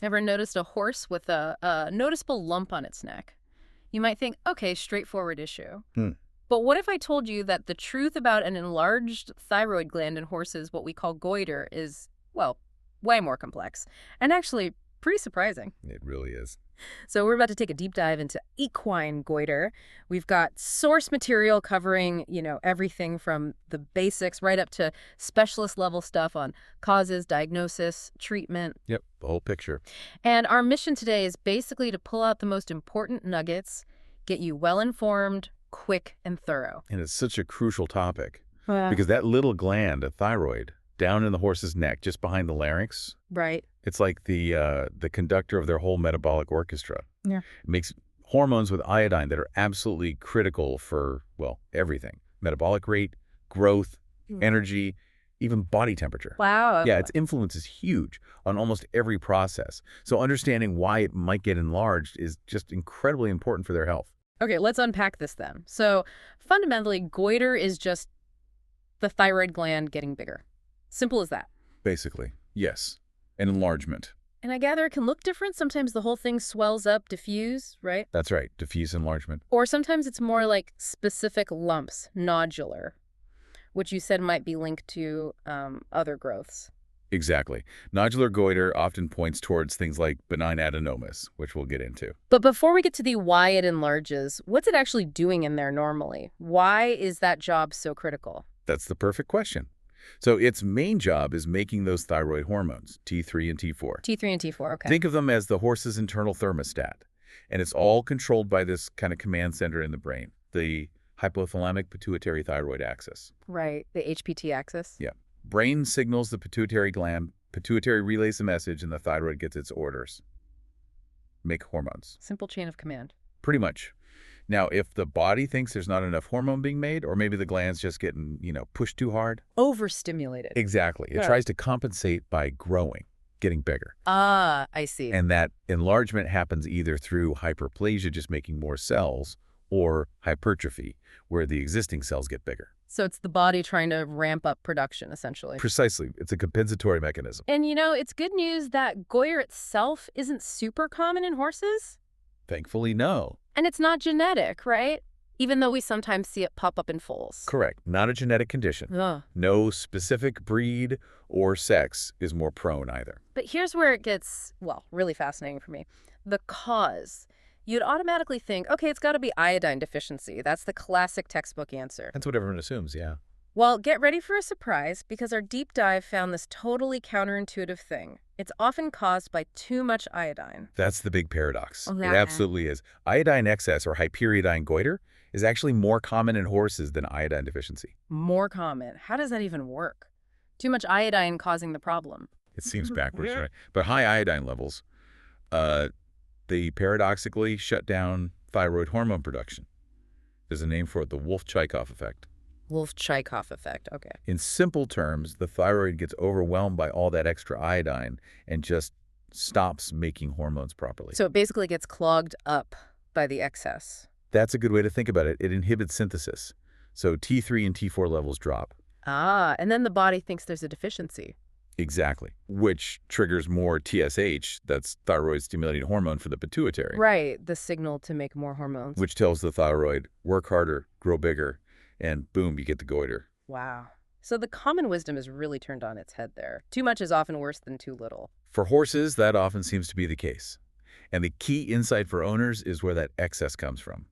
Ever noticed a horse with a noticeable lump on its neck? You might think, okay, straightforward issue. Hmm. But what if I told you that the truth about an enlarged thyroid gland in horses, what we call goiter, is, well, way more complex and actually pretty surprising? It really is. So we're about to take a deep dive into equine goiter. We've got source material covering, everything from the basics right up to specialist level stuff on causes, diagnosis, treatment. Yep, the whole picture. And our mission today is basically to pull out the most important nuggets, get you well informed, quick, and thorough. And it's such a crucial topic Yeah. because that little gland, a thyroid, down in the horse's neck, just behind the larynx, Right. it's like the conductor of their whole metabolic orchestra. Yeah. It makes hormones with iodine that are absolutely critical for, well, everything. Metabolic rate, growth, energy, even body temperature. Wow. Yeah, its influence is huge on almost every process. So understanding why it might get enlarged is just incredibly important for their health. Okay, let's unpack this then. So fundamentally, goiter is just the thyroid gland getting bigger. Simple as that. Basically, yes. An enlargement. And I gather it can look different. Sometimes the whole thing swells up, diffuse, right? That's right, diffuse enlargement. Or sometimes it's more like specific lumps, nodular, which you said might be linked to other growths. Exactly. Nodular goiter often points towards things like benign adenomas, which we'll get into. But before we get to the why it enlarges, what's it actually doing in there normally? Why is that job so critical? That's the perfect question. So its main job is making those thyroid hormones, T3 and T4. T3 and T4, okay. Think of them as the horse's internal thermostat. And it's all controlled by this kind of command center in the brain, the hypothalamic pituitary thyroid axis. Right, the HPT axis? Yeah. Brain signals the pituitary gland, pituitary relays the message, and the thyroid gets its orders. Make hormones. Simple chain of command. Pretty much. Now, if the body thinks there's not enough hormone being made, or maybe the gland's just getting, pushed too hard. Overstimulated. Exactly. It tries to compensate by growing, getting bigger. Ah, I see. And that enlargement happens either through hyperplasia, just making more cells, or hypertrophy, where the existing cells get bigger. So it's the body trying to ramp up production, essentially. Precisely. It's a compensatory mechanism. And it's good news that goiter itself isn't super common in horses. Thankfully, no. And it's not genetic, right? Even though we sometimes see it pop up in foals. Correct. Not a genetic condition. Ugh. No specific breed or sex is more prone either. But here's where it gets, well, really fascinating for me. The cause. You'd automatically think, okay, it's got to be iodine deficiency. That's the classic textbook answer. That's what everyone assumes, yeah. Well, get ready for a surprise because our deep dive found this totally counterintuitive thing. It's often caused by too much iodine. That's the big paradox. Oh, It yeah. absolutely is. Iodine excess or hyperiodine goiter is actually more common in horses than iodine deficiency. More common. How does that even work? Too much iodine causing the problem. It seems backwards, right? But high iodine levels, they paradoxically shut down thyroid hormone production. There's a name for it, the Wolff-Chaikoff effect. Wolff-Chaikoff effect. Okay. In simple terms, the thyroid gets overwhelmed by all that extra iodine and just stops making hormones properly. So it basically gets clogged up by the excess. That's a good way to think about it. It inhibits synthesis. So T3 and T4 levels drop. Ah, and then the body thinks there's a deficiency. Exactly. Which triggers more TSH, that's thyroid-stimulating hormone for the pituitary. Right, the signal to make more hormones. Which tells the thyroid, work harder, grow bigger, and boom, you get the goiter. Wow. So the common wisdom is really turned on its head there. Too much is often worse than too little. For horses, that often seems to be the case. And the key insight for owners is where that excess comes from.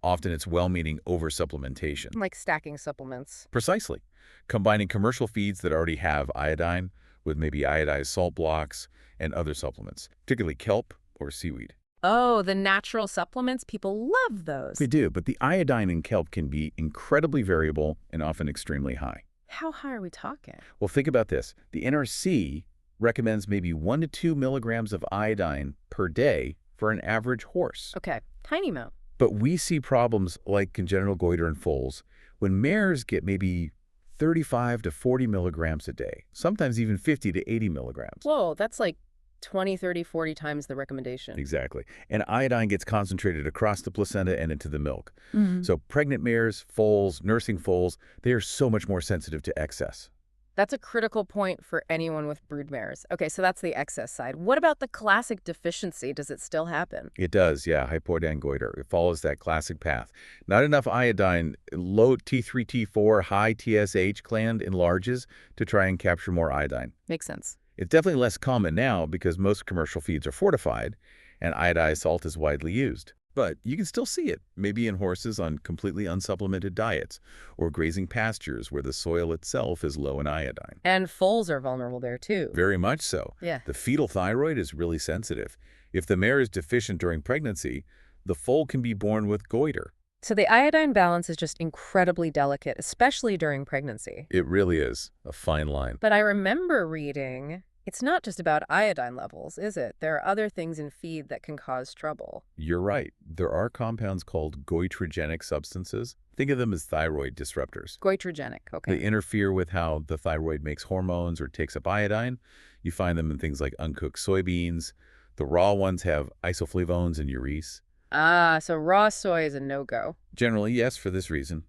Often it's well-meaning oversupplementation. Like stacking supplements. Precisely. Combining commercial feeds that already have iodine with maybe iodized salt blocks and other supplements, particularly kelp or seaweed. Oh, the natural supplements? People love those. They do, but the iodine in kelp can be incredibly variable and often extremely high. How high are we talking? Well, think about this. The NRC recommends maybe 1 to 2 milligrams of iodine per day for an average horse. Okay, tiny amount. But we see problems like congenital goiter in foals when mares get maybe 35 to 40 milligrams a day, sometimes even 50 to 80 milligrams. Whoa, that's like 20, 30, 40 times the recommendation. Exactly. And iodine gets concentrated across the placenta and into the milk. Mm-hmm. So pregnant mares, foals, nursing foals, they are so much more sensitive to excess. That's a critical point for anyone with broodmares. Okay, so that's the excess side. What about the classic deficiency? Does it still happen? It does, yeah, hypoiodine goiter. It follows that classic path. Not enough iodine, low T3, T4, high TSH gland enlarges to try and capture more iodine. Makes sense. It's definitely less common now because most commercial feeds are fortified and iodized salt is widely used. But you can still see it, maybe in horses on completely unsupplemented diets or grazing pastures where the soil itself is low in iodine. And foals are vulnerable there too. Very much so. Yeah. The fetal thyroid is really sensitive. If the mare is deficient during pregnancy, the foal can be born with goiter. So the iodine balance is just incredibly delicate, especially during pregnancy. It really is a fine line. But I remember reading, it's not just about iodine levels, is it? There are other things in feed that can cause trouble. You're right. There are compounds called goitrogenic substances. Think of them as thyroid disruptors. Goitrogenic, okay. They interfere with how the thyroid makes hormones or takes up iodine. You find them in things like uncooked soybeans. The raw ones have isoflavones and urease. Ah, so raw soy is a no-go. Generally, yes, for this reason.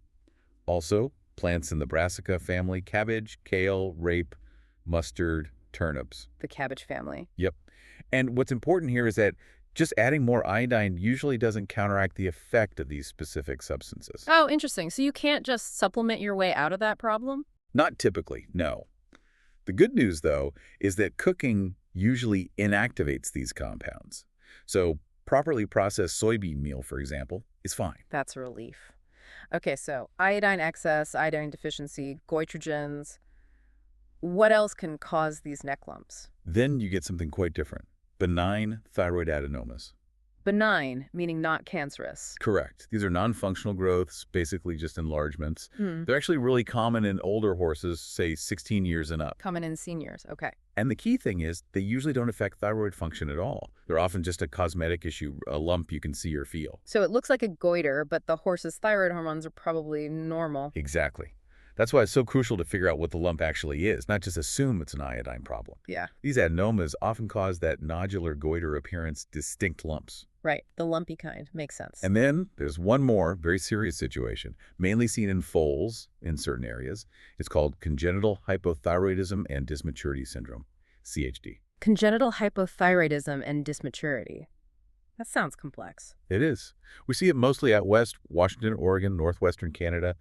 Also, plants in the brassica family, cabbage, kale, rape, mustard, turnips. The cabbage family. Yep. And what's important here is that just adding more iodine usually doesn't counteract the effect of these specific substances. Oh, interesting. So you can't just supplement your way out of that problem? Not typically, no. The good news, though, is that cooking usually inactivates these compounds. So properly processed soybean meal, for example, is fine. That's a relief. Okay, so iodine excess, iodine deficiency, goitrogens. What else can cause these neck lumps? Then you get something quite different. Benign thyroid adenomas. Benign, meaning not cancerous. Correct. These are non-functional growths, basically just enlargements. Hmm. They're actually really common in older horses, say 16 years and up. Common in seniors, okay. And the key thing is they usually don't affect thyroid function at all. They're often just a cosmetic issue, a lump you can see or feel. So it looks like a goiter, but the horse's thyroid hormones are probably normal. Exactly. That's why it's so crucial to figure out what the lump actually is, not just assume it's an iodine problem. Yeah. These adenomas often cause that nodular goiter appearance, distinct lumps. Right, the lumpy kind. Makes sense. And then there's one more very serious situation, mainly seen in foals in certain areas. It's called congenital hypothyroidism and dysmaturity syndrome, CHD. Congenital hypothyroidism and dysmaturity. That sounds complex. It is. We see it mostly out west, Washington, Oregon, northwestern Canada.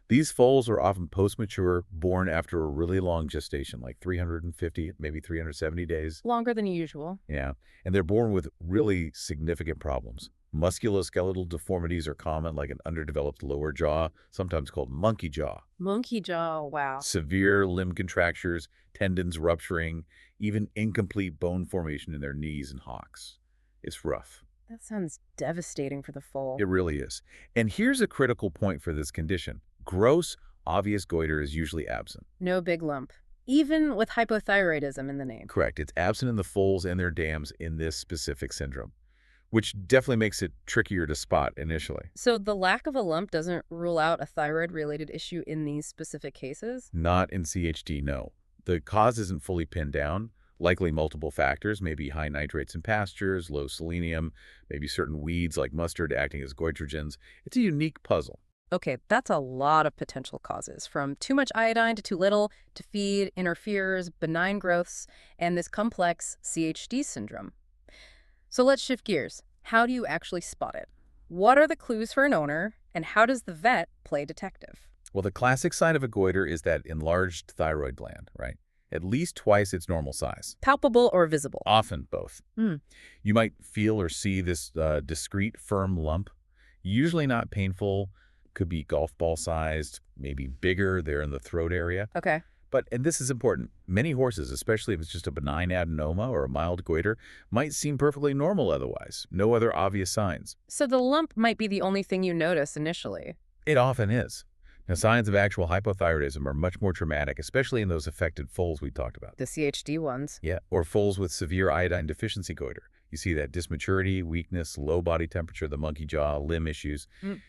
These foals are often post-mature, born after a really long gestation, like 350, maybe 370 days. Longer than usual. Yeah, and they're born with really significant problems. Musculoskeletal deformities are common, like an underdeveloped lower jaw, sometimes called monkey jaw. Monkey jaw, wow. Severe limb contractures, tendons rupturing, even incomplete bone formation in their knees and hocks. It's rough. That sounds devastating for the foal. It really is. And here's a critical point for this condition. Gross, obvious goiter is usually absent. No big lump. Even with hypothyroidism in the name. Correct. It's absent in the foals and their dams in this specific syndrome, which definitely makes it trickier to spot initially. So the lack of a lump doesn't rule out a thyroid-related issue in these specific cases? Not in CHD, no. The cause isn't fully pinned down. Likely multiple factors, maybe high nitrates in pastures, low selenium, maybe certain weeds like mustard acting as goitrogens. It's a unique puzzle. Okay, that's a lot of potential causes, from too much iodine to too little, to feed, interferes, benign growths, and this complex CHD syndrome. So let's shift gears. How do you actually spot it? What are the clues for an owner, and how does the vet play detective? Well, the classic sign of a goiter is that enlarged thyroid gland, right? At least twice its normal size. Palpable or visible? Often both. Hmm. You might feel or see this discrete, firm lump, usually not painful, could be golf ball sized, maybe bigger there in the throat area. Okay. But, and this is important, many horses, especially if it's just a benign adenoma or a mild goiter, might seem perfectly normal otherwise. No other obvious signs. So the lump might be the only thing you notice initially. It often is. Now, signs of actual hypothyroidism are much more traumatic, especially in those affected foals we talked about. The CHD ones. Yeah, or foals with severe iodine deficiency goiter. You see that dysmaturity, weakness, low body temperature, the monkey jaw, limb issues.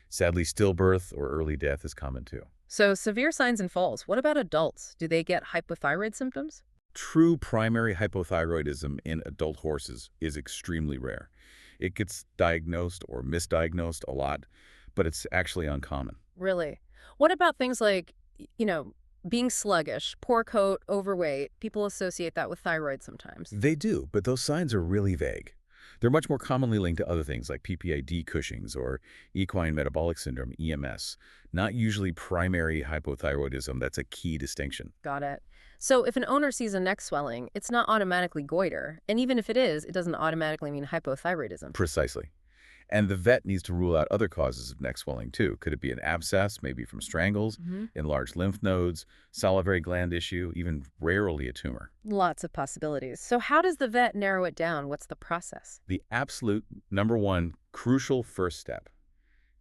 Sadly, stillbirth or early death is common too. So severe signs in foals. What about adults? Do they get hypothyroid symptoms? True primary hypothyroidism in adult horses is extremely rare. It gets diagnosed or misdiagnosed a lot, but it's actually uncommon. Really? What about things like, Being sluggish, poor coat, overweight, people associate that with thyroid sometimes. They do, but those signs are really vague. They're much more commonly linked to other things like PPID Cushing's or equine metabolic syndrome, EMS, not usually primary hypothyroidism. That's a key distinction. Got it. So if an owner sees a neck swelling, it's not automatically goiter. And even if it is, it doesn't automatically mean hypothyroidism. Precisely. And the vet needs to rule out other causes of neck swelling too. Could it be an abscess, maybe from strangles, enlarged lymph nodes, salivary gland issue, even rarely a tumor? Lots of possibilities. So how does the vet narrow it down? What's the process? The absolute number one crucial first step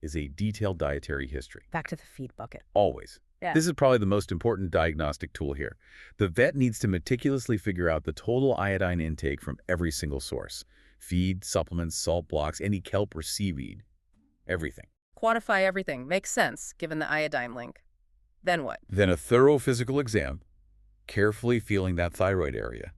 is a detailed dietary history. Back to the feed bucket. Always. Yeah. This is probably the most important diagnostic tool here. The vet needs to meticulously figure out the total iodine intake from every single source. Feed, supplements, salt blocks, any kelp or seaweed. Everything. Quantify everything. Makes sense, given the iodine link. Then what? Then a thorough physical exam, carefully feeling that thyroid area.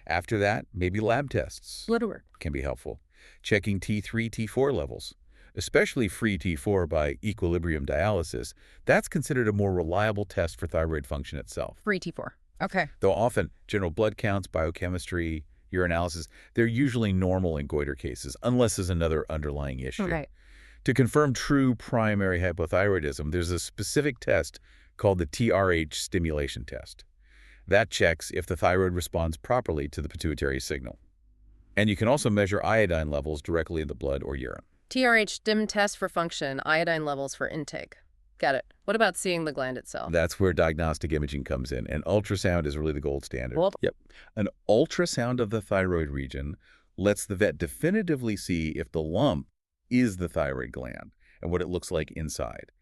After that, maybe lab tests Blood work. can be helpful. Checking T3, T4 levels, especially free T4 by equilibrium dialysis. That's considered a more reliable test for thyroid function itself. Free T4. Okay. Though often, general blood counts, biochemistry, urinalysis, they're usually normal in goiter cases, unless there's another underlying issue. Right. To confirm true primary hypothyroidism, there's a specific test called the TRH stimulation test. That checks if the thyroid responds properly to the pituitary signal. And you can also measure iodine levels directly in the blood or urine. TRH stim test for function, iodine levels for intake. Got it. What about seeing the gland itself? That's where diagnostic imaging comes in, and ultrasound is really the gold standard. Well- Yep. An ultrasound of the thyroid region lets the vet definitively see if the lump is the thyroid gland and what it looks like inside.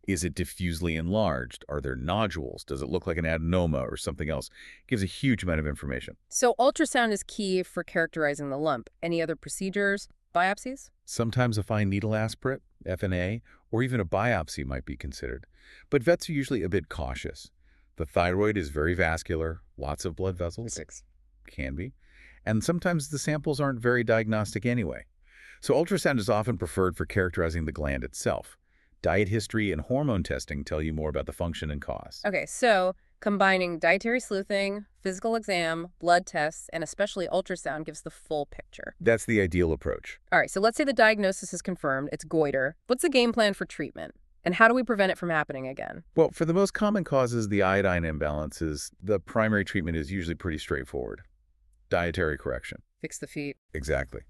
Is it diffusely enlarged? Are there nodules? Does it look like an adenoma or something else? It gives a huge amount of information. So ultrasound is key for characterizing the lump. Any other procedures? Biopsies? Sometimes a fine needle aspirate, FNA, or even a biopsy might be considered. But vets are usually a bit cautious. The thyroid is very vascular, lots of blood vessels. Can be. And sometimes the samples aren't very diagnostic anyway. So ultrasound is often preferred for characterizing the gland itself. Diet history and hormone testing tell you more about the function and cause. Okay, so combining dietary sleuthing, physical exam, blood tests, and especially ultrasound gives the full picture. That's the ideal approach. All right, so let's say the diagnosis is confirmed, it's goiter. What's the game plan for treatment? And how do we prevent it from happening again? Well, for the most common causes, the iodine imbalances, the primary treatment is usually pretty straightforward. Dietary correction. Fix the feet. Exactly.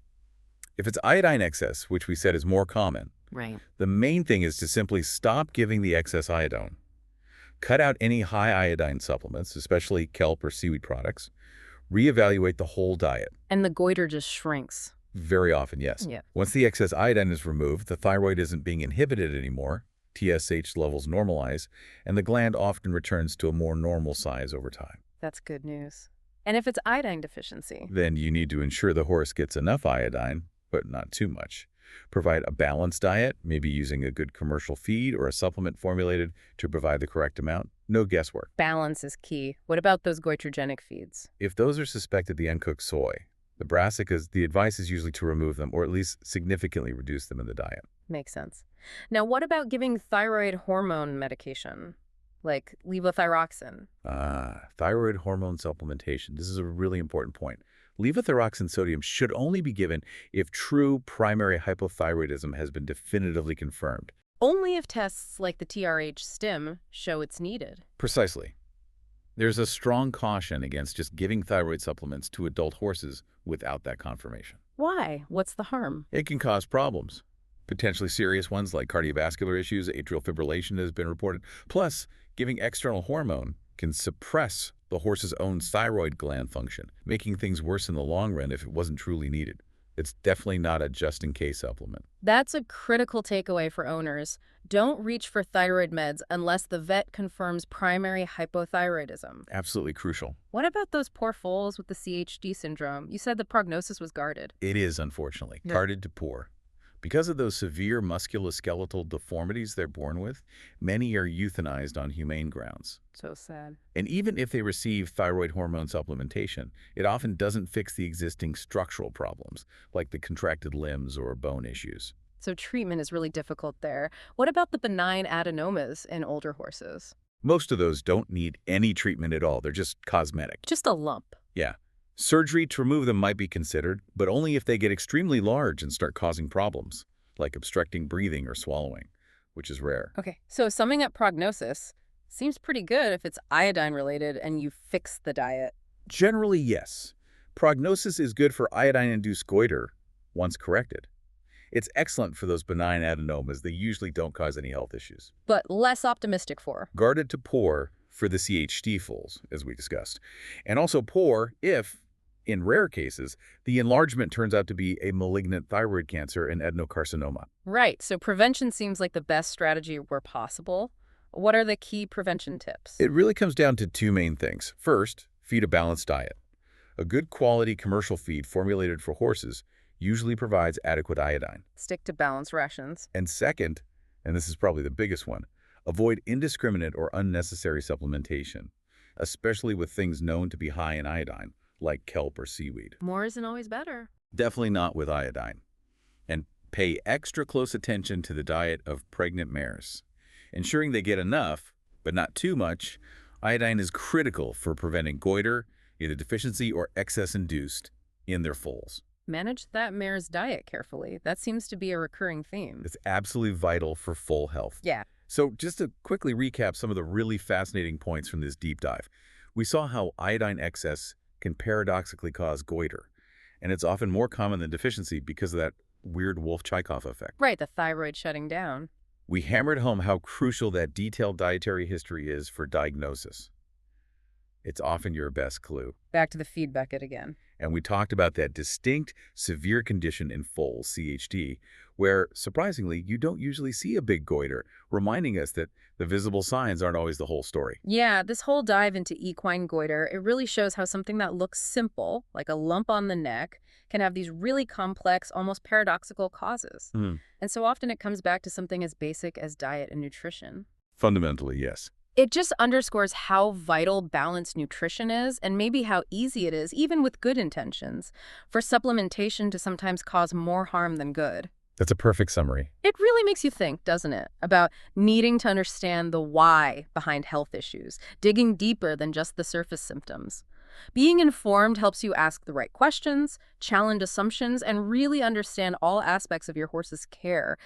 If it's iodine excess, which we said is more common, Right. the main thing is to simply stop giving the excess iodine. Cut out any high iodine supplements, especially kelp or seaweed products. Reevaluate the whole diet. And the goiter just shrinks. Very often, yes. Yeah. Once the excess iodine is removed, the thyroid isn't being inhibited anymore, TSH levels normalize, and the gland often returns to a more normal size over time. That's good news. And if it's iodine deficiency? Then you need to ensure the horse gets enough iodine, but not too much. Provide a balanced diet, maybe using a good commercial feed or a supplement formulated to provide the correct amount. No guesswork. Balance is key. What about those goitrogenic feeds? If those are suspected the uncooked soy, the brassicas, the advice is usually to remove them or at least significantly reduce them in the diet. Makes sense. Now, what about giving thyroid hormone medication, like levothyroxine? Thyroid hormone supplementation. This is a really important point. Levothyroxine sodium should only be given if true primary hypothyroidism has been definitively confirmed. Only if tests like the TRH stim show it's needed. Precisely. There's a strong caution against just giving thyroid supplements to adult horses without that confirmation. Why? What's the harm? It can cause problems. Potentially serious ones like cardiovascular issues, atrial fibrillation has been reported. Plus, giving external hormone can suppress the horse's own thyroid gland function, making things worse in the long run if it wasn't truly needed. It's definitely not a just-in-case supplement. That's a critical takeaway for owners. Don't reach for thyroid meds unless the vet confirms primary hypothyroidism. Absolutely crucial. What about those poor foals with the CHD syndrome? You said the prognosis was guarded. It is, unfortunately, Yeah. guarded to poor. Because of those severe musculoskeletal deformities they're born with, many are euthanized on humane grounds. So sad. And even if they receive thyroid hormone supplementation, it often doesn't fix the existing structural problems, like the contracted limbs or bone issues. So treatment is really difficult there. What about the benign adenomas in older horses? Most of those don't need any treatment at all. They're just cosmetic. Just a lump. Yeah. Surgery to remove them might be considered, but only if they get extremely large and start causing problems, like obstructing breathing or swallowing, which is rare. Okay, so summing up prognosis, seems pretty good if it's iodine-related and you fix the diet. Generally, yes. Prognosis is good for iodine-induced goiter once corrected. It's excellent for those benign adenomas. They usually don't cause any health issues. But less optimistic for. Guarded to poor for the CHD foals, as we discussed. And also poor if, in rare cases, the enlargement turns out to be a malignant thyroid cancer and adenocarcinoma. Right, so prevention seems like the best strategy where possible. What are the key prevention tips? It really comes down to two main things. First, feed a balanced diet. A good quality commercial feed formulated for horses usually provides adequate iodine. Stick to balanced rations. And second, and this is probably the biggest one, avoid indiscriminate or unnecessary supplementation, especially with things known to be high in iodine, like kelp or seaweed. More isn't always better. Definitely not with iodine. And pay extra close attention to the diet of pregnant mares. Ensuring they get enough, but not too much, iodine is critical for preventing goiter, either deficiency or excess-induced, in their foals. Manage that mare's diet carefully. That seems to be a recurring theme. It's absolutely vital for foal health. Yeah. So just to quickly recap some of the really fascinating points from this deep dive, we saw how iodine excess can paradoxically cause goiter, and it's often more common than deficiency because of that weird Wolff-Chaikoff effect. Right, the thyroid shutting down. We hammered home how crucial that detailed dietary history is for diagnosis. It's often your best clue. Back to the feed bucket again. And we talked about that distinct, severe condition in foals, CHD, where, surprisingly, you don't usually see a big goiter, reminding us that the visible signs aren't always the whole story. Yeah, this whole dive into equine goiter, it really shows how something that looks simple, like a lump on the neck, can have these really complex, almost paradoxical causes. And so often it comes back to something as basic as diet and nutrition. Fundamentally, yes. It just underscores how vital balanced nutrition is and maybe how easy it is, even with good intentions, for supplementation to sometimes cause more harm than good. That's a perfect summary. It really makes you think, doesn't it, about needing to understand the why behind health issues, digging deeper than just the surface symptoms. Being informed helps you ask the right questions, challenge assumptions, and really understand all aspects of your horse's care.